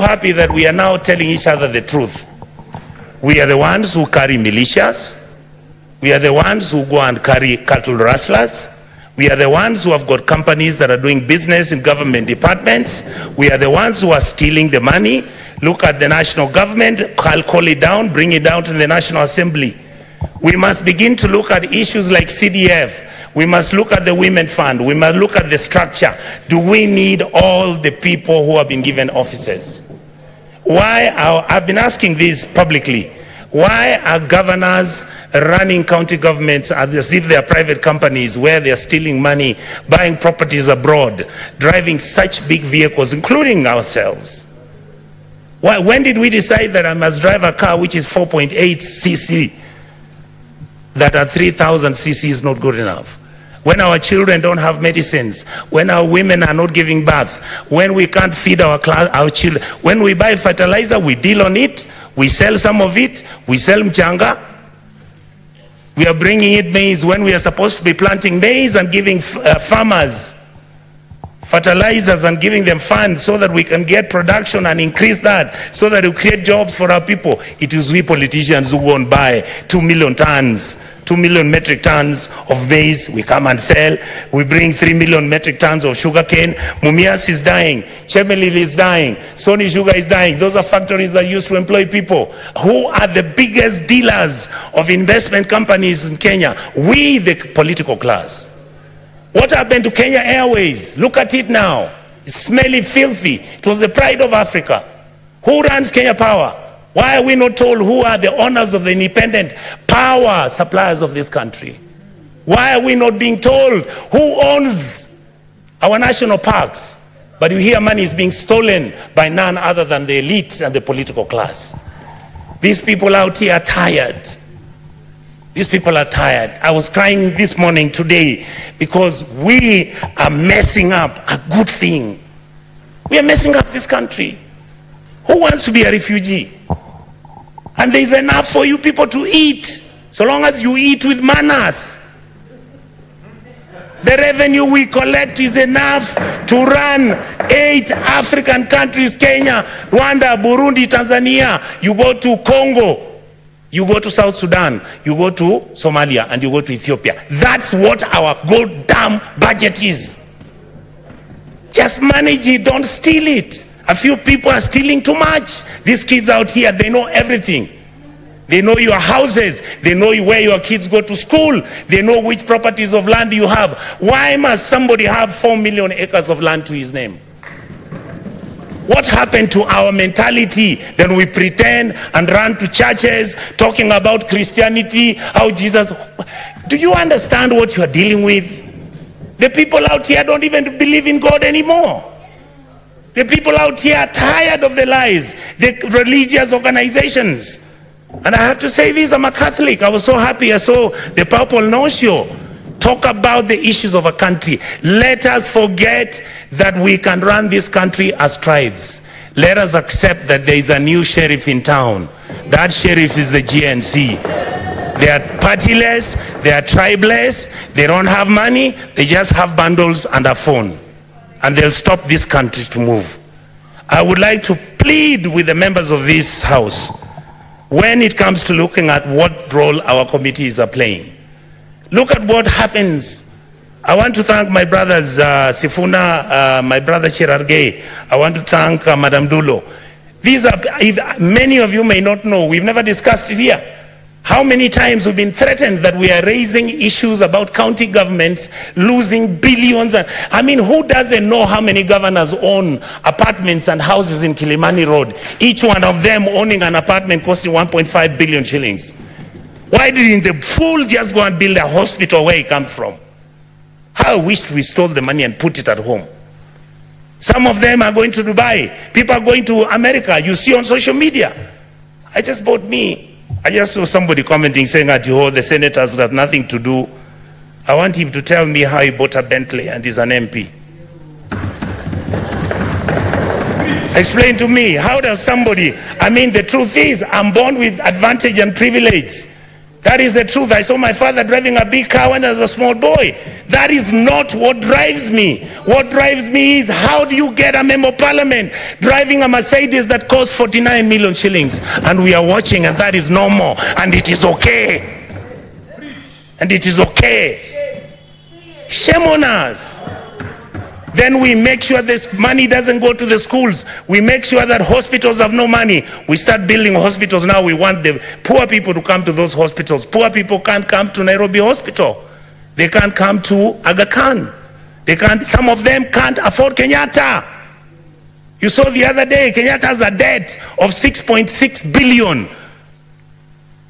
happy that we are now telling each other the truth. We are the ones who carry militias. We are the ones who go and carry cattle rustlers. We are the ones who have got companies that are doing business in government departments. We are the ones who are stealing the money. Look at the national government, I'll call it down, bring it down to the National Assembly. We must begin to look at issues like CDF. We must look at the Women Fund. We must look at the structure. Do we need all the people who have been given offices? I've been asking this publicly. Why are governors running county governments as if they are private companies where they are stealing money, buying properties abroad, driving such big vehicles, including ourselves? When did we decide that I must drive a car which is 4.8 cc? That at 3,000 cc is not good enough. When our children don't have medicines, when our women are not giving birth, when we can't feed our children, when we buy fertilizer, we deal on it, we sell some of it, we sell mchanga. We are bringing in maize when we are supposed to be planting maize and giving farmers fertilizers and giving them funds so that we can get production and increase that, so that we create jobs for our people. It is we politicians who go and buy 2 million metric tons of maize. We come and sell. We bring 3 million metric tons of sugarcane. Mumias is dying. Chemelil is dying. Sony Sugar is dying. Those are factories that used to employ people. Who are the biggest dealers of investment companies in Kenya? We, the political class. What happened to Kenya Airways? Look at it now. It's smelly, filthy. It was the pride of Africa. Who runs Kenya Power? Why are we not told who are the owners of the independent power suppliers of this country? Why are we not being told who owns our national parks? But you hear money is being stolen by none other than the elite and the political class. These people out here are tired. These people are tired. I was crying this morning today because we are messing up a good thing. We are messing up this country. Who wants to be a refugee? And there is enough for you people to eat, so long as you eat with manners. The revenue we collect is enough to run 8 African countries: Kenya, Rwanda, Burundi, Tanzania. You go to Congo, you go to South Sudan, you go to Somalia, and you go to Ethiopia. That's what our goddamn budget is. Just manage it, don't steal it. A few people are stealing too much. These kids out here, they know everything. They know your houses. They know where your kids go to school. They know which properties of land you have. Why must somebody have 4 million acres of land to his name? What happened to our mentality? Then we pretend and run to churches talking about Christianity, how Jesus... Do you understand what you are dealing with? The people out here don't even believe in God anymore. The people out here are tired of the lies, the religious organizations. And I have to say this, I'm a Catholic. I was so happy I saw the Papal Nuncio talk about the issues of a country. Let us forget that we can run this country as tribes. Let us accept that there is a new sheriff in town. That sheriff is the GNC. They are partyless, they are tribeless, they don't have money, they just have bundles and a phone. And they'll stop this country to move. I would like to plead with the members of this house, when it comes to looking at what role our committees are playing. Look at what happens. I want to thank my brothers Sifuna, my brother Cherargei. I want to thank Madam Dulo. These are, many of you may not know, we've never discussed it here. How many times we've been threatened that we are raising issues about county governments losing billions. I mean, who doesn't know how many governors own apartments and houses in Kilimani Road? Each one of them owning an apartment costing 1.5 billion shillings. Why didn't the fool just go and build a hospital where he comes from? How I wish we stole the money and put it at home. Some of them are going to Dubai. People are going to America. You see on social media. I just saw somebody commenting saying that the senators got nothing to do. I want him to tell me how he bought a Bentley and is an MP. Explain to me, how does somebody, I mean, the truth is, I'm born with advantage and privilege. That is the truth. I saw my father driving a big car when I was a small boy. That is not what drives me. What drives me is, how do you get a member of parliament driving a Mercedes that costs 49 million shillings? And we are watching, and that is normal. And it is okay. And it is okay. Shame on us. Then we make sure this money doesn't go to the schools. We make sure that hospitals have no money. We start building hospitals now. We want the poor people to come to those hospitals. Poor people can't come to Nairobi Hospital. They can't come to Aga Khan. They can't. Some of them can't afford Kenyatta. You saw the other day, Kenyatta has a debt of 6.6 billion.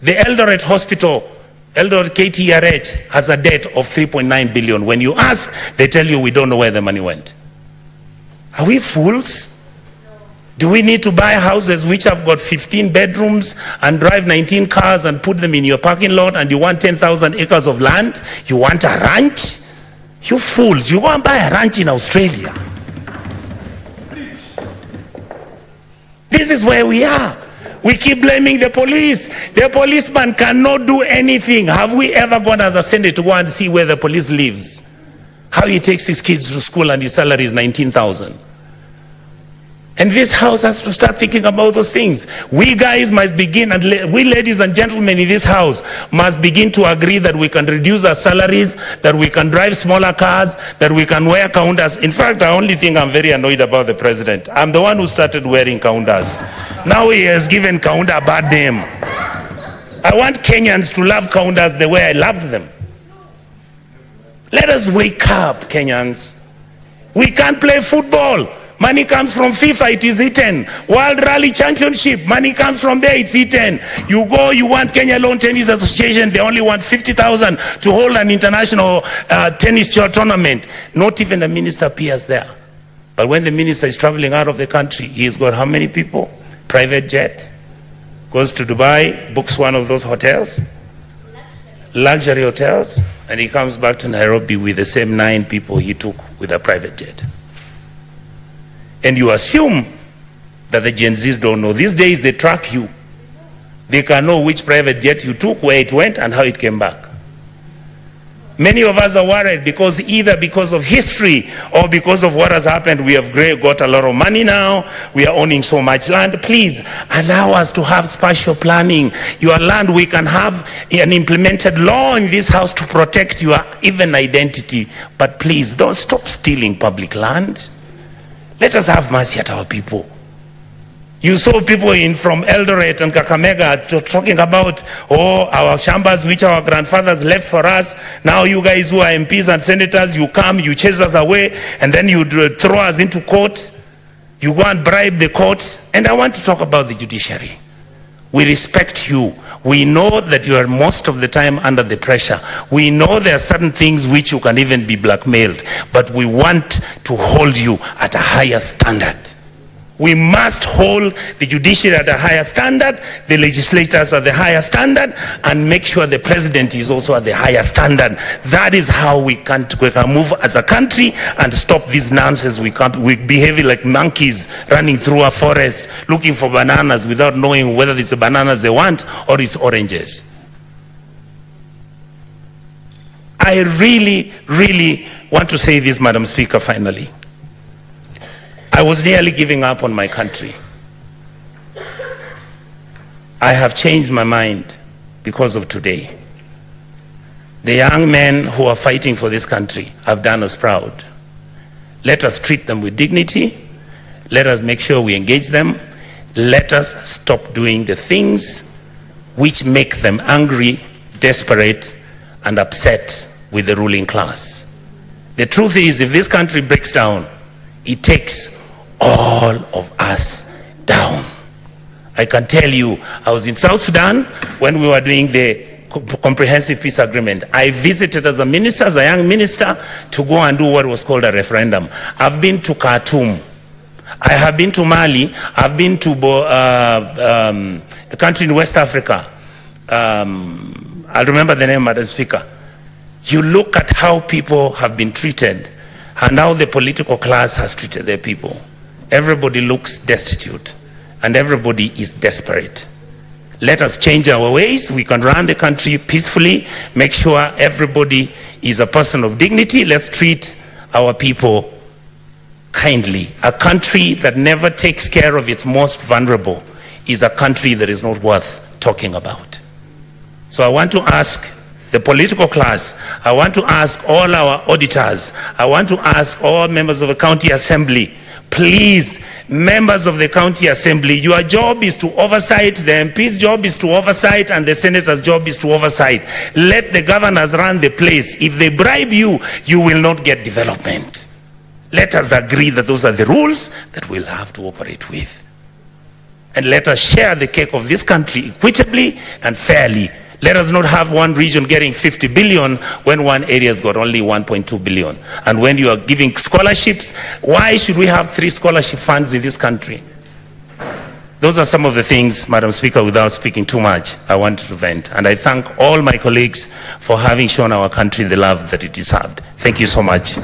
The Eldoret Hospital, Eldoret KTRH, has a debt of 3.9 billion. When you ask, they tell you we don't know where the money went. Are we fools? Do we need to buy houses which have got 15 bedrooms and drive 19 cars and put them in your parking lot, and you want 10,000 acres of land? You want a ranch? You fools, you go and buy a ranch in Australia. This is where we are. We keep blaming the police. The policeman cannot do anything. Have we ever gone as a Senate to go and see where the police lives? How he takes his kids to school and his salary is 19,000. And this house has to start thinking about those things. We guys must begin, and we ladies and gentlemen in this house must begin to agree that we can reduce our salaries, that we can drive smaller cars, that we can wear counters. In fact, the only thing I'm very annoyed about the president, I'm the one who started wearing counters. Now he has given counter a bad name. I want Kenyans to love counters the way I loved them. Let us wake up, Kenyans. We can't play football. Money comes from FIFA, it is eaten. World Rally Championship, money comes from there, it's eaten. You go, you want Kenya Lawn Tennis Association, they only want 50,000 to hold an international tennis tournament. Not even the minister appears there. But when the minister is traveling out of the country, he's got how many people? Private jet, goes to Dubai, books one of those hotels, luxury hotels, and he comes back to Nairobi with the same 9 people he took with a private jet. And you assume that the Gen Zs don't know. These days they track you. They can know which private jet you took, where it went, and how it came back. Many of us are worried because either because of history or because of what has happened, we have got a lot of money now, we are owning so much land. Please allow us to have spatial planning. Your land, we can have an implemented law in this house to protect your even identity. But please don't stop stealing public land. Let us have mercy at our people. You saw people from Eldoret and Kakamega talking about, oh, our chambers which our grandfathers left for us. Now you guys who are MPs and senators, you come, you chase us away, and then you throw us into court. You go and bribe the courts. And I want to talk about the judiciary. We respect you. We know that you are most of the time under the pressure. We know there are certain things which you can even be blackmailed, but we want to hold you at a higher standard. We must hold the judiciary at a higher standard, the legislators at the higher standard, and make sure the president is also at the higher standard. That is how we can move as a country and stop this nonsense. We behave like monkeys running through a forest looking for bananas without knowing whether it's the bananas they want or it's oranges. I really, really want to say this, Madam Speaker, finally. I was nearly giving up on my country. I have changed my mind because of today. The young men who are fighting for this country have done us proud. Let us treat them with dignity. Let us make sure we engage them. Let us stop doing the things which make them angry, desperate, and upset with the ruling class. The truth is, if this country breaks down, it takes all of us down. I can tell you, I was in South Sudan when we were doing the comprehensive peace agreement. I visited as a minister, as a young minister, to go and do what was called a referendum. I've been to Khartoum. I have been to Mali. I've been to a country in West Africa. I'll remember the name, Madam Speaker. You look at how people have been treated and how the political class has treated their people. Everybody looks destitute and everybody is desperate. Let us change our ways. We can run the country peacefully, make sure everybody is a person of dignity. Let's treat our people kindly. A country that never takes care of its most vulnerable is a country that is not worth talking about. So I want to ask the political class, I want to ask all our auditors, I want to ask all members of the county assembly, please, members of the county assembly, your job is to oversight, the MP's job is to oversight, and the senator's job is to oversight. Let the governors run the place. If they bribe you, you will not get development. Let us agree that those are the rules that we'll have to operate with. And let us share the cake of this country equitably and fairly. Let us not have one region getting 50 billion when one area's got only 1.2 billion. And when you are giving scholarships, why should we have 3 scholarship funds in this country? Those are some of the things, Madam Speaker, without speaking too much, I wanted to vent. And I thank all my colleagues for having shown our country the love that it deserved. Thank you so much.